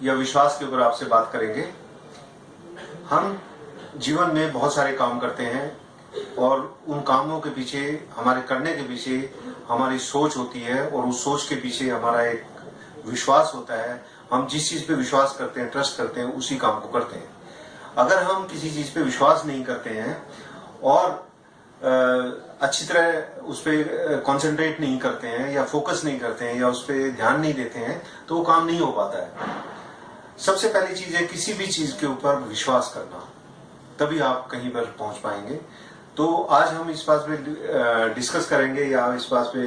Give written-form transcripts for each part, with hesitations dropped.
या विश्वास के ऊपर आपसे बात करेंगे। हम जीवन में बहुत सारे काम करते हैं और उन कामों के पीछे, हमारे करने के पीछे हमारी सोच होती है और उस सोच के पीछे हमारा एक विश्वास होता है। हम जिस चीज पे विश्वास करते हैं, ट्रस्ट करते हैं, उसी काम को करते हैं। अगर हम किसी चीज पे विश्वास नहीं करते हैं और अच्छी तरह उस पर कॉन्सेंट्रेट नहीं करते हैं या फोकस नहीं करते हैं या उस पर ध्यान नहीं देते हैं तो वो काम नहीं हो पाता है। सबसे पहली चीज है किसी भी चीज के ऊपर विश्वास करना, तभी आप कहीं पर पहुंच पाएंगे। तो आज हम इस बात पे डिस्कस करेंगे या इस बात पे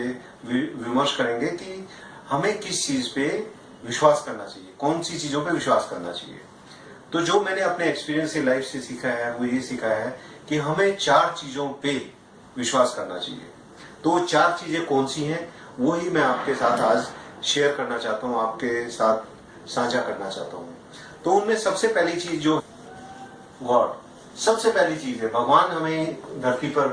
विमर्श करेंगे कि हमें किस चीज पे विश्वास करना चाहिए, कौन सी चीजों पे विश्वास करना चाहिए। तो जो मैंने अपने एक्सपीरियंस से, लाइफ से सीखा है वो ये सीखा है कि हमें 4 चीजों पे विश्वास करना चाहिए। तो वो 4 चीजें कौन सी हैं वो ही मैं आपके साथ आज शेयर करना चाहता हूँ, आपके साथ साझा करना चाहता हूँ। तो उनमें सबसे पहली चीज जो गॉड, सबसे पहली चीज है भगवान हमें धरती पर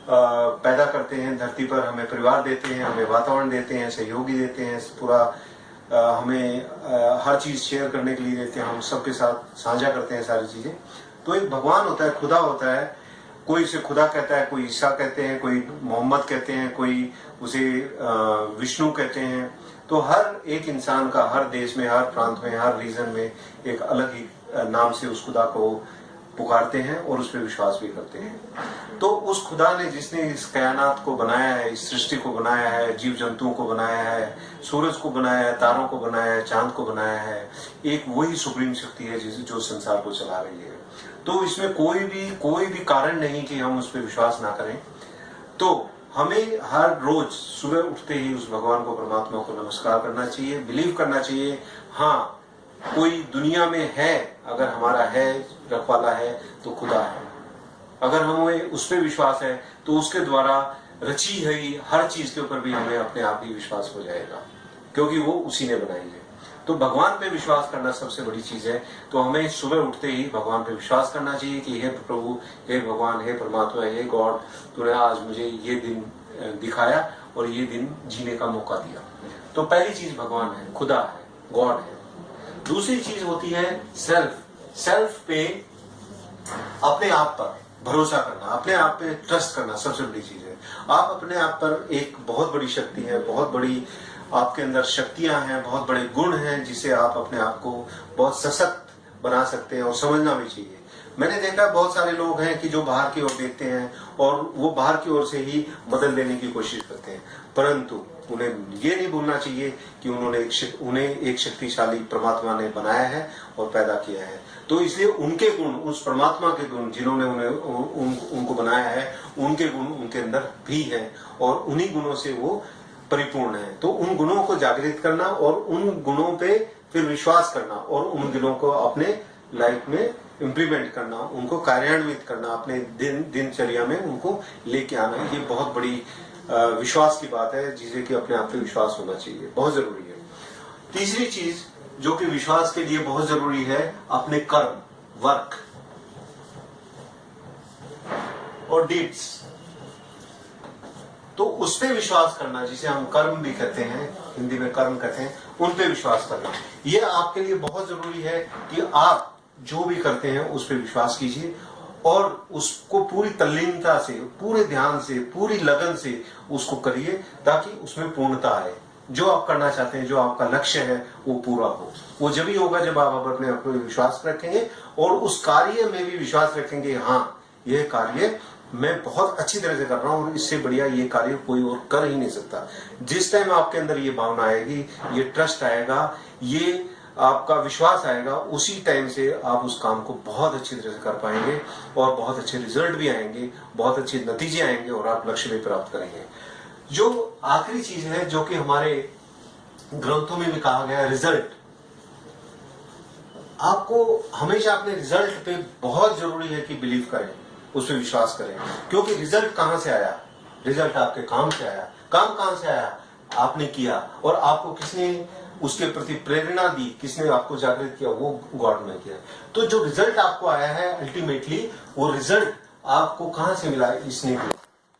पैदा करते हैं, धरती पर हमें परिवार देते हैं, हमें वातावरण देते हैं, सहयोगी देते हैं, पूरा हमें हर चीज शेयर करने के लिए देते हैं, हम सबके साथ साझा करते हैं सारी चीजें। तो एक भगवान होता है, खुदा होता है। कोई उसे खुदा कहता है, कोई ईसा कहते हैं, कोई मोहम्मद कहते हैं, कोई उसे विष्णु कहते हैं। तो हर एक इंसान का हर देश में, हर प्रांत में, हर रीजन में एक अलग ही नाम से उस खुदा को पुकारते हैं और उस पर विश्वास भी करते हैं। तो उस खुदा ने, जिसने इस कायनात को बनाया है, इस सृष्टि को बनाया है, जीव जंतुओं को बनाया है, सूरज को बनाया है, तारों को बनाया है, चांद को बनाया है, एक वही सुप्रीम शक्ति है जो संसार को चला रही है। तो इसमें कोई भी कारण नहीं कि हम उस पर विश्वास ना करें। तो हमें हर रोज सुबह उठते ही उस भगवान को, परमात्मा को नमस्कार करना चाहिए, बिलीव करना चाहिए। हाँ, कोई दुनिया में है, अगर हमारा है, रखवाला है, तो खुदा है। अगर हमें उस पर विश्वास है तो उसके द्वारा रची हुई हर चीज के ऊपर भी हमें अपने आप ही विश्वास हो जाएगा, क्योंकि वो उसी ने बनाई है। तो भगवान पे विश्वास करना सबसे बड़ी चीज है। तो हमें सुबह उठते ही भगवान पे विश्वास करना चाहिए कि हे प्रभु, हे भगवान, हे परमात्मा, हे गॉड, तूने आज मुझे ये दिन दिखाया और ये दिन जीने का मौका दिया। तो पहली चीज भगवान है, खुदा है, गॉड है। दूसरी चीज होती है सेल्फ पे अपने आप पर भरोसा करना, अपने आप पे ट्रस्ट करना सबसे बड़ी चीज है। आप अपने आप पर, एक बहुत बड़ी शक्ति है, बहुत बड़ी आपके अंदर शक्तियां हैं, बहुत बड़े गुण हैं जिसे आप अपने आप को बहुत सशक्त बना सकते हैं और समझना भी चाहिए। मैंने देखा बहुत सारे लोग हैं कि जो बाहर की ओर देखते हैं और वो बाहर की ओर से ही मदद लेने की कोशिश करते हैं, परंतु उन्हें ये नहीं भूलना चाहिए कि उन्हें एक शक्तिशाली परमात्मा ने बनाया है और पैदा किया है। तो इसलिए उनके गुण, उस परमात्मा के गुण जिन्होंने उनको बनाया है, उनके गुण उनके अंदर भी हैं और उन्हीं गुणों से वो परिपूर्ण है। तो उन गुणों को जागृत करना और उन गुणों पे फिर विश्वास करना और उन गुणों को अपने लाइफ में इम्प्लीमेंट करना, उनको कार्यान्वित करना, अपने दिनचर्या में उनको लेके आना, ये बहुत बड़ी विश्वास की बात है, जिसे कि अपने आप पे विश्वास होना चाहिए, बहुत जरूरी है। तीसरी चीज जो कि विश्वास के लिए बहुत जरूरी है, अपने कर्म, वर्क और डीड्स, तो उस पे विश्वास करना, जिसे हम कर्म भी कहते हैं, हिंदी में कर्म कहते हैं, उन पे विश्वास करना। ये आपके लिए बहुत जरूरी है कि आप जो भी करते हैं उस पे विश्वास कीजिए और उसको पूरी तल्लीनता से, पूरे ध्यान से, पूरी लगन से उसको करिए, ताकि उसमें पूर्णता आए। जो आप करना चाहते हैं, जो आपका लक्ष्य है, वो पूरा हो। वो जब ही होगा जब आप अपने आप पे विश्वास रखेंगे और उस कार्य में भी विश्वास रखेंगे, हाँ यह कार्य मैं बहुत अच्छी तरह से कर रहा हूं और इससे बढ़िया ये कार्य कोई और कर ही नहीं सकता। जिस टाइम आपके अंदर ये भावना आएगी, ये ट्रस्ट आएगा, ये आपका विश्वास आएगा, उसी टाइम से आप उस काम को बहुत अच्छी तरह से कर पाएंगे और बहुत अच्छे रिजल्ट भी आएंगे, बहुत अच्छे नतीजे आएंगे और आप लक्ष्य भी प्राप्त करेंगे। जो आखिरी चीज है, जो कि हमारे ग्रंथों में भी कहा गया है, रिजल्ट। आपको हमेशा अपने रिजल्ट पे बहुत जरूरी है कि बिलीव करें, उस पर विश्वास करें, क्योंकि रिजल्ट कहां से आया? रिजल्ट आपके काम से आया। काम कहां से आया? आपने किया और आपको किसने उसके प्रति प्रेरणा दी, किसने आपको जागृत किया? वो गॉड ने किया। तो जो रिजल्ट आपको आया है अल्टीमेटली, वो रिजल्ट आपको कहां से मिला? इसने दिया।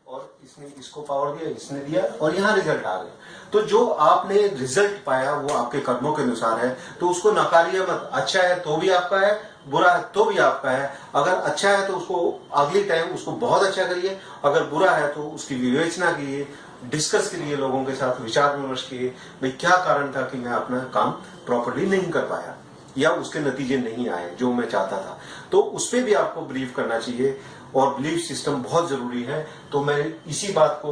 और इसने इसको पावर दिया, इसने दिया, और यहाँ रिजल्ट आ गया। तो जो आपने रिजल्ट पाया वो आपके कर्मों के अनुसार है, तो उसको नकारिए मत। अच्छा है तो भी आपका है, बुरा है तो भी आपका है। अगर अच्छा है तो उसको अगली टाइम उसको बहुत अच्छा करिए, अगर बुरा है तो उसकी विवेचना कीजिए, डिस्कस करिए, लोगों के साथ विचार विमर्श कीजिए, भाई क्या कारण था कि मैं अपना काम प्रॉपर्ली नहीं कर पाया या उसके नतीजे नहीं आए जो मैं चाहता था। तो उस पर भी आपको बिलीव करना चाहिए, और बिलीफ सिस्टम बहुत जरूरी है। तो मैं इसी बात को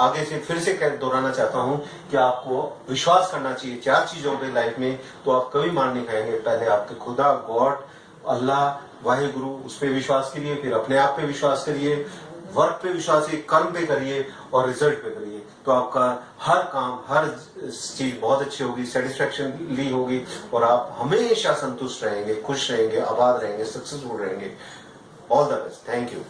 आगे से फिर से दोहराना चाहता हूं कि आपको विश्वास करना चाहिए 4 चीजों पे लाइफ में, तो आप कभी मार नहीं खाएंगे। पहले आपके खुदा, गॉड, अल्लाह, वाहिगुरु, उस पर विश्वास करिए, फिर अपने आप पे विश्वास करिए, वर्क पे विश्वास करिए, कर्म पे करिए और रिजल्ट पे करिए। तो आपका हर काम, हर चीज बहुत अच्छी होगी, सेटिस्फैक्शनली होगी, और आप हमेशा संतुष्ट रहेंगे, खुश रहेंगे, आबाद रहेंगे, सक्सेसफुल रहेंगे। All the best. Thank you.